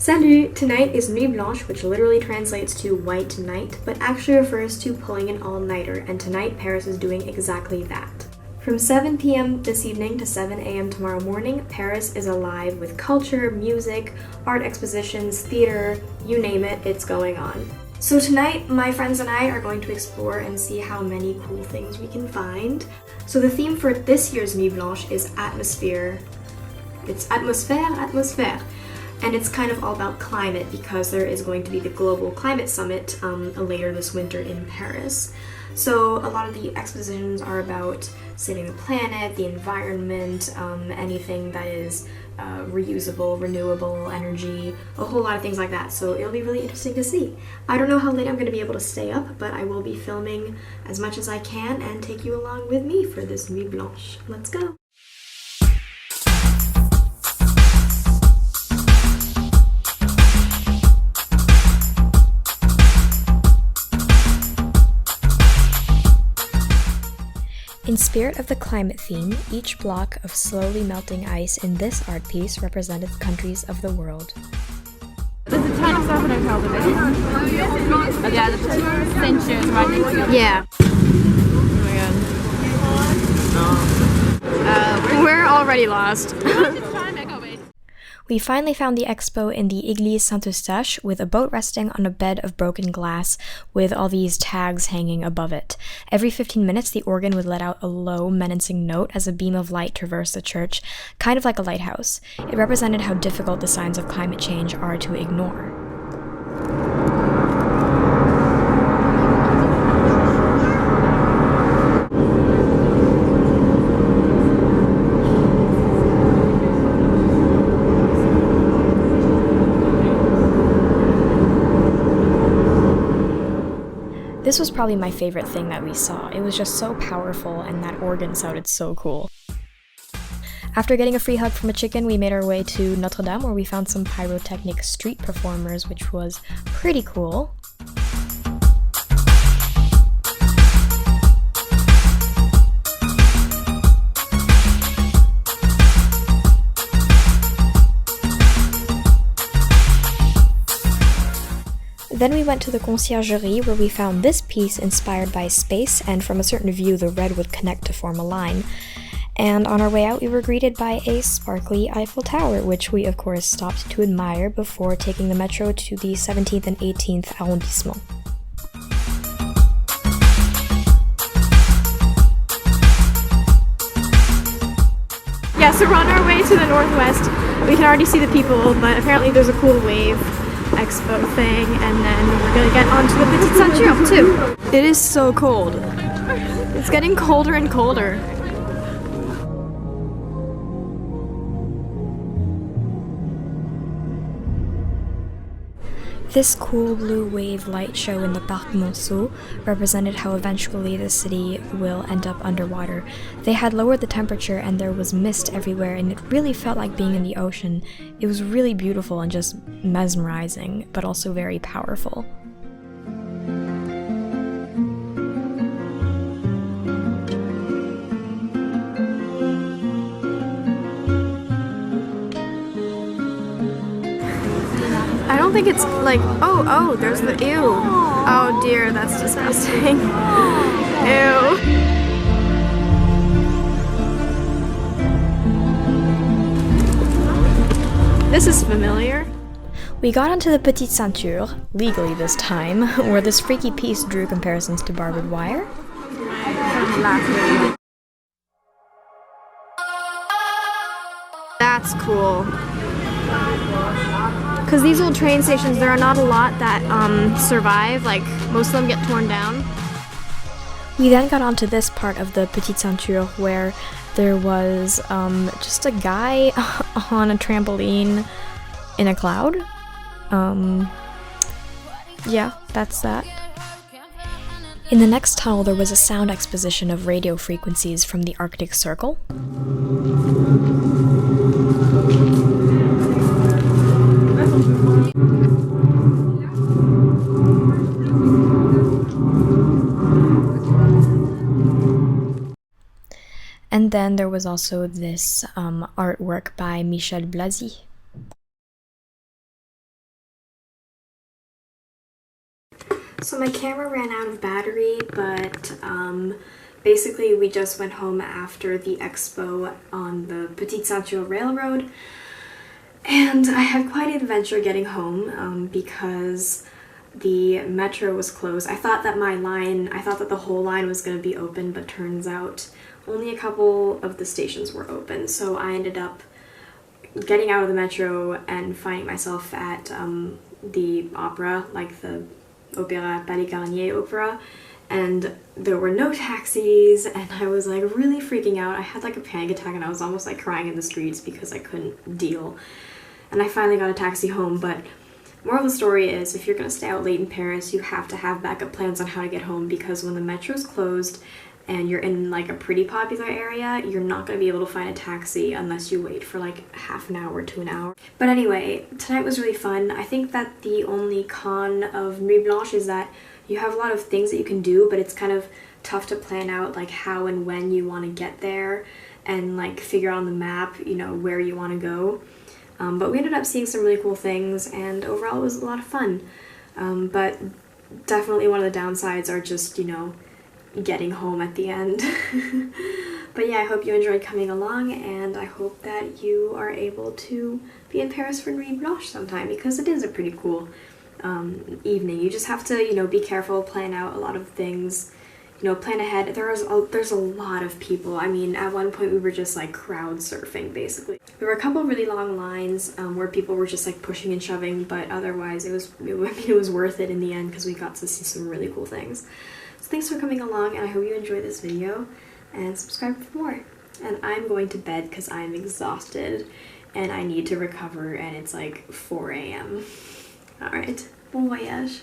Salut! Tonight is Nuit Blanche, which literally translates to white night, but actually refers to pulling an all-nighter, and tonight Paris is doing exactly that. From 7 p.m. this evening to 7 a.m. tomorrow morning, Paris is alive with culture, music, art expositions, theater, you name it, it's going on. So tonight, my friends and I are going to explore and see how many cool things we can find. So the theme for this year's Nuit Blanche is atmosphere. It's atmosphère. And it's kind of all about climate because there is going to be the Global Climate Summit later this winter in Paris. So a lot of the expositions are about saving the planet, the environment, anything that is reusable, renewable energy, a whole lot of things like that. So it'll be really interesting to see. I don't know how late I'm going to be able to stay up, but I will be filming as much as I can and take you along with me for this Nuit Blanche. Let's go! In spirit of the climate theme, each block of slowly melting ice in this art piece represented the countries of the world. There's a ton of stuff in our hotel today. Yeah, the petite ceinture is right next to it. Yeah. Oh my god. We're already lost. We finally found the expo in the Église Saint-Eustache with a boat resting on a bed of broken glass with all these tags hanging above it. Every 15 minutes, the organ would let out a low, menacing note as a beam of light traversed the church, kind of like a lighthouse. It represented how difficult the signs of climate change are to ignore. This was probably my favorite thing that we saw. It was just so powerful and that organ sounded so cool. After getting a free hug from a chicken, we made our way to Notre Dame where we found some pyrotechnic street performers, which was pretty cool. Then we went to the conciergerie where we found this piece inspired by space, and from a certain view the red would connect to form a line. And on our way out we were greeted by a sparkly Eiffel Tower, which we of course stopped to admire before taking the metro to the 17th and 18th arrondissement. Yeah, so we're on our way to the northwest. We can already see the people, but apparently there's a cool wave expo thing, and then we're gonna get onto the Petite Ceinture too. It is so cold. It's getting colder and colder. This cool blue wave light show in the Parc Monceau represented how eventually the city will end up underwater. They had lowered the temperature and there was mist everywhere, and it really felt like being in the ocean. It was really beautiful and just mesmerizing, but also very powerful. I don't think it's like, oh, there's the ew. Oh dear, that's disgusting. Ew. This is familiar. We got onto the Petite Ceinture, legally this time, where this freaky piece drew comparisons to barbed wire. That's cool. Because these old train stations, there are not a lot that survive, like most of them get torn down. We then got onto this part of the Petite Ceinture where there was just a guy on a trampoline in a cloud. Yeah, that's that. In the next tunnel there was a sound exposition of radio frequencies from the Arctic Circle. And then there was also this artwork by Michel Blasi. So my camera ran out of battery, but basically we just went home after the expo on the Petite Ceinture Railroad, and I had quite an adventure getting home because the metro was closed. I thought that the whole line was going to be open, but turns out only a couple of the stations were open, so I ended up getting out of the metro and finding myself at the opera, like the Opéra Paris Garnier opera, and there were no taxis, and I was like really freaking out. I had like a panic attack and I was almost like crying in the streets because I couldn't deal. And I finally got a taxi home, but moral of the story is if you're gonna stay out late in Paris, you have to have backup plans on how to get home, because when the metro's closed and you're in like a pretty popular area, you're not going to be able to find a taxi unless you wait for like half an hour to an hour. But anyway, tonight was really fun. I think that the only con of Nuit Blanche is that you have a lot of things that you can do, but it's kind of tough to plan out like how and when you want to get there and like figure out on the map, you know, where you want to go. But we ended up seeing some really cool things, and overall it was a lot of fun. But definitely one of the downsides are just, you know, getting home at the end. But yeah, I hope you enjoyed coming along, and I hope that you are able to be in Paris for Nuit Blanche sometime, because it is a pretty cool evening. You just have to, you know, be careful, plan out a lot of things, you know, plan ahead. There's a lot of people. I mean, at one point we were just like crowd surfing basically. There were a couple of really long lines where people were just like pushing and shoving, but otherwise it was worth it in the end because we got to see some really cool things. So thanks for coming along, and I hope you enjoyed this video, and subscribe for more. And I'm going to bed because I'm exhausted and I need to recover, and it's like 4 a.m. Alright, bon voyage.